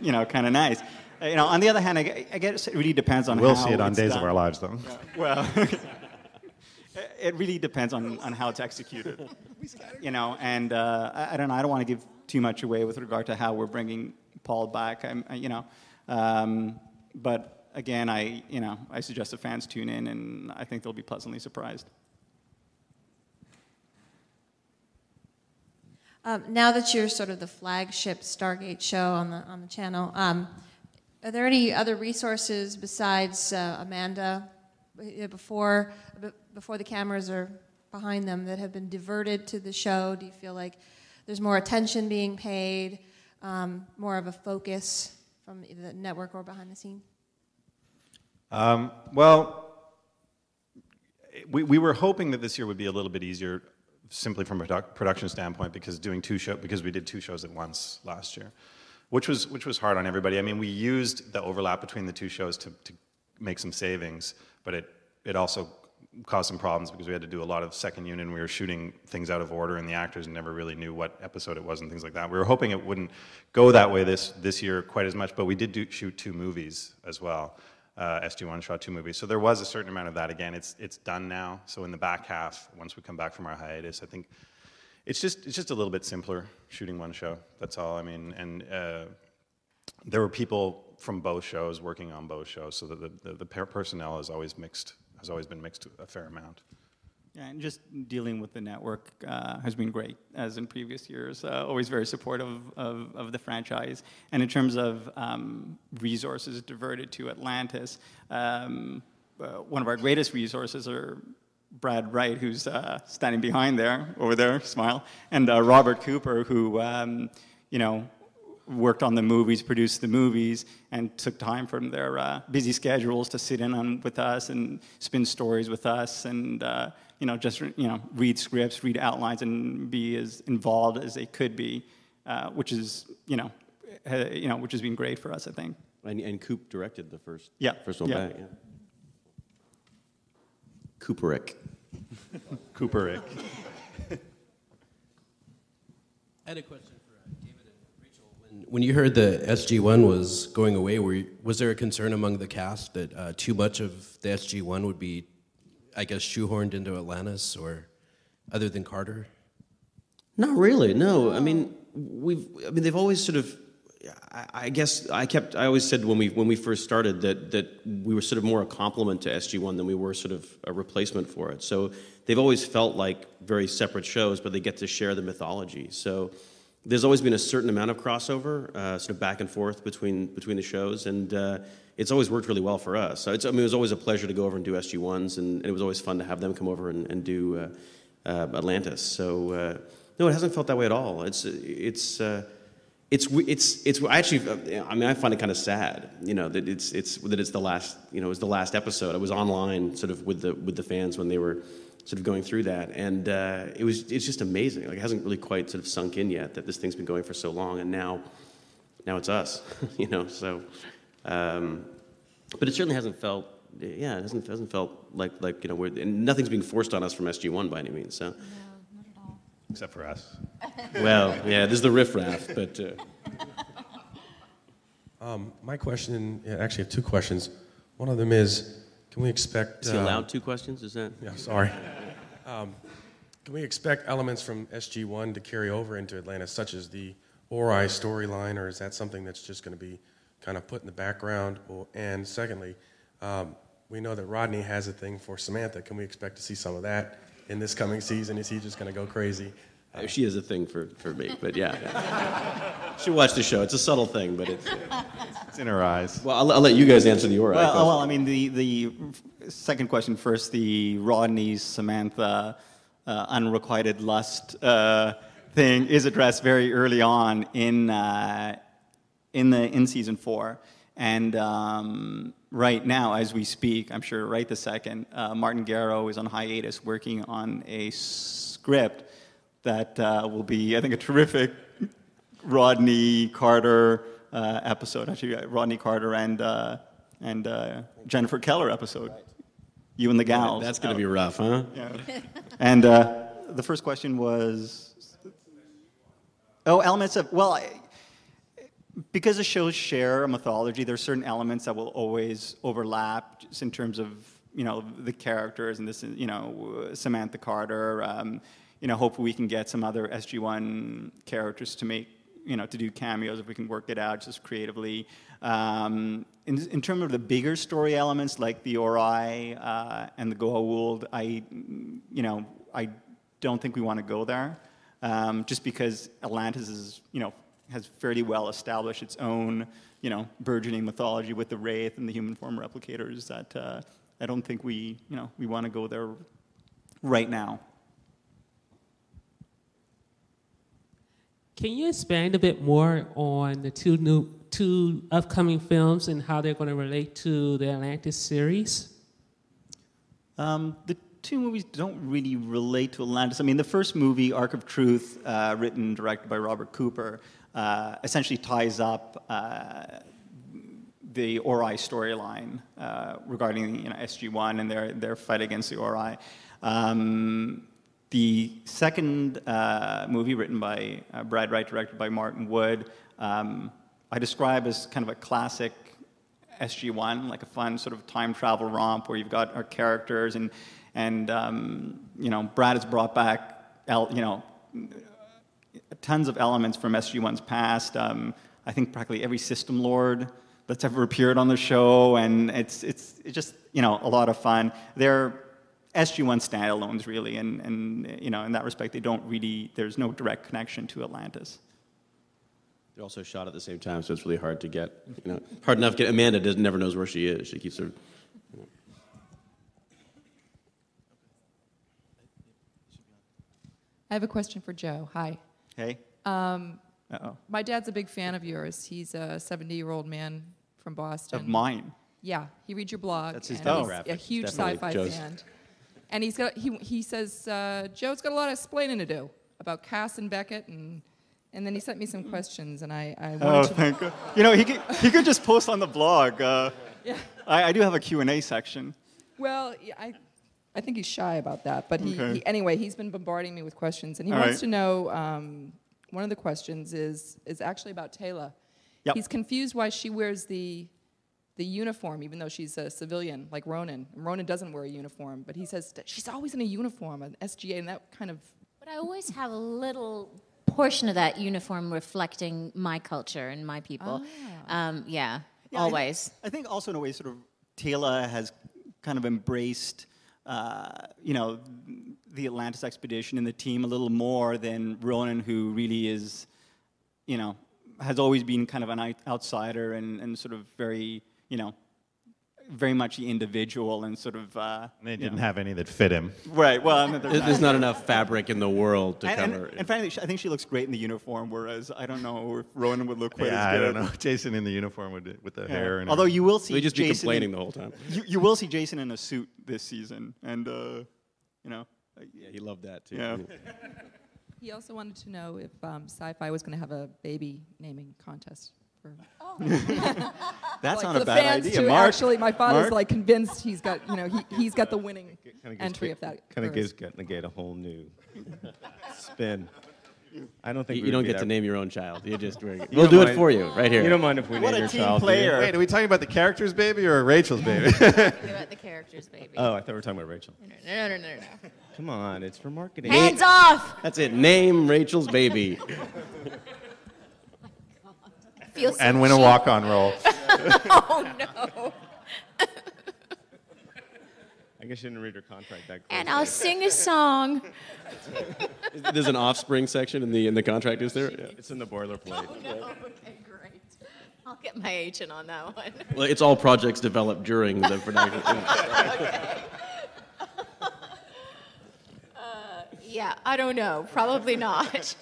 kind of nice. On the other hand, I guess it really depends on We'll how see it on it's Days done. of Our Lives, though. Well, it really depends on how it's executed. And I don't know. I don't want to give too much away with regard to how we're bringing Paul back. But again, I suggest the fans tune in, and I think they'll be pleasantly surprised. Now that you're sort of the flagship Stargate show on the channel, are there any other resources besides Amanda before the cameras are behind them that have been diverted to the show? Do you feel like there's more attention being paid, more of a focus from either the network or behind the scene? Well, we were hoping that this year would be a little bit easier, simply from a production standpoint, because we did two shows at once last year, which was hard on everybody. I mean, we used the overlap between the two shows to make some savings, but it also caused some problems because we had to do a lot of second unit, and we were shooting things out of order, and the actors never really knew what episode it was and things like that. We were hoping it wouldn't go that way this year quite as much, but we did shoot 2 movies as well. SG1 shot 2 movies, so there was a certain amount of that. Again, it's done now. So in the back half, once we come back from our hiatus, I think it's just a little bit simpler shooting one show. That's all. I mean, and there were people from both shows working on both shows, so that the personnel has always been mixed a fair amount. Yeah, and just dealing with the network has been great, as in previous years. Always very supportive of the franchise. And in terms of resources diverted to Atlantis, one of our greatest resources are Brad Wright, who's standing behind over there, smile, and Robert Cooper, who worked on the movies, produced the movies, and took time from their busy schedules to sit in with us and spin stories with us, and read scripts, read outlines, and be as involved as they could be, which has been great for us, I think. And Coop directed the first one back. Yeah. Cooperick. Cooperick. I had a question for David and Rachel. When you heard the SG-1 was going away, was there a concern among the cast that too much of the SG-1 would be, I guess, shoehorned into Atlantis, or other than Carter? Not really, no. I mean, they've always sort of. I always said when we first started that we were sort of more a complement to SG-1 than we were sort of a replacement for it. So they've always felt like very separate shows, but they get to share the mythology. So there's always been a certain amount of crossover, sort of back and forth between the shows, and it's always worked really well for us. So it was always a pleasure to go over and do SG-1s, and it was always fun to have them come over and do Atlantis. So no, it hasn't felt that way at all. It's actually. I mean, I find it kind of sad, that it's the last. It was the last episode. I was online, sort of with the fans when they were sort of going through that, and it's just amazing. Like, it hasn't really quite sort of sunk in yet that this thing's been going for so long, and now it's us, So, but it certainly hasn't felt. Yeah, it hasn't felt like and nothing's being forced on us from SG-1 by any means. So. Except for us. Well, yeah, there's the riffraff, but... My question, actually I have 2 questions. One of them is, can we expect... Is he allowed 2 questions? Is that... Yeah, sorry. Can we expect elements from SG-1 to carry over into Atlantis, such as the Ori storyline, or is that something that's just going to be kind of put in the background? And secondly, we know that Rodney has a thing for Samantha. Can we expect to see some of that in this coming season? Is he just going to go crazy? She has a thing for me, but yeah. She watched the show. It's a subtle thing, but it's in her eyes. Well, I'll let you guys answer the Ori question. Well, I mean, the second question first, the Rodney, Samantha, unrequited lust thing is addressed very early on in season 4. And right now, as we speak, I'm sure right this second, Martin Garrow is on hiatus working on a script that will be, I think, a terrific Rodney Carter episode. Actually, Rodney Carter and Jennifer Keller episode. Right. You and the Gals. That's going to be rough, huh? Yeah. And the first question was... Oh, elements of... Well, because the shows share a mythology, there's certain elements that will always overlap, just in terms of the characters, and this, Samantha Carter. Hopefully we can get some other SG-1 characters to make, to do cameos if we can work it out just creatively. In terms of the bigger story elements like the Ori and the Goa'uld, I don't think we want to go there, just because Atlantis is, has fairly well established its own, burgeoning mythology with the Wraith and the human form replicators that I don't think we want to go there right now. Can you expand a bit more on the two upcoming films and how they're going to relate to the Atlantis series? The two movies don't really relate to Atlantis. I mean, the first movie, Arc of Truth, written and directed by Robert Cooper, essentially ties up the Ori storyline regarding SG-1 and their fight against the Ori. The second movie, written by Brad Wright, directed by Martin Wood, I describe as kind of a classic SG-1, like a fun sort of time travel romp where you've got our characters and Brad has brought back tons of elements from SG-1's past. I think practically every system lord that's ever appeared on the show, and it's just a lot of fun. They're SG-1 standalones, really, and in that respect, they don't really. There's no direct connection to Atlantis. They're also shot at the same time, so it's really hard to get. Hard enough to get. Amanda never knows where she is. She keeps her. I have a question for Joe. Hi. Hey. My dad's a big fan of yours. He's a 70-year-old man from Boston. Of mine. Yeah, he reads your blog. That's his and he's demographic. a huge Definitely sci-fi Joe's. fan. And he says Joe's got a lot of explaining to do about Cass and Beckett, and then he sent me some questions, and I wanted to. Thank God. He could just post on the blog. Yeah. I do have a Q&A section. Well, yeah, I think he's shy about that, but anyway, he's been bombarding me with questions, and he All wants right. to know. One of the questions is actually about Taylor. Yep. He's confused why she wears the uniform, even though she's a civilian, like Ronan. And Ronan doesn't wear a uniform, but he says that she's always in a uniform, an SGA, and that kind of. But I always have a little portion of that uniform reflecting my culture and my people. Yeah, always. I think also in a way, sort of, Taylor has kind of embraced, the Atlantis expedition and the team a little more than Ronan, who really is, has always been kind of an outsider and sort of very, very much the individual and sort of. They didn't have any that fit him. Right. Well, There's not enough fabric in the world to and cover. frankly, I think she looks great in the uniform. Whereas I don't know if Ronan would look quite Yeah, as good. I don't know. Jason in the uniform with the hair. And Although you will see They just be Jason complaining the whole time. You will see Jason in a suit this season, and Yeah, he loved that too. yeah. He also wanted to know if Sci-Fi was going to have a baby naming contest. That's not for a the bad fans idea. too. Mark, Actually, my father's Mark? like convinced he's got he's got the winning Kinda gives entry if that kind of occurs. gives Negate a whole new spin. I don't think You we don't would get beat to our- name your own child. We'll don't do it mind- for you right here. You don't mind if we What name a your team child? do you? player. Wait, are we talking about the character's baby or Rachel's baby? About the characters, baby. Oh, I thought we were talking about Rachel. No. Come on, it's for marketing. Hands off! That's it. Name Rachel's baby. Feel so and win a cheap. walk-on role. Oh, no. I guess you didn't read her contract that closely. And I'll sing a song. There's an offspring section in the contract, is there? Yeah. It's in the boilerplate. Okay, great. I'll get my agent on that one. Well, it's all projects developed during the production. Yeah, I don't know. Probably not.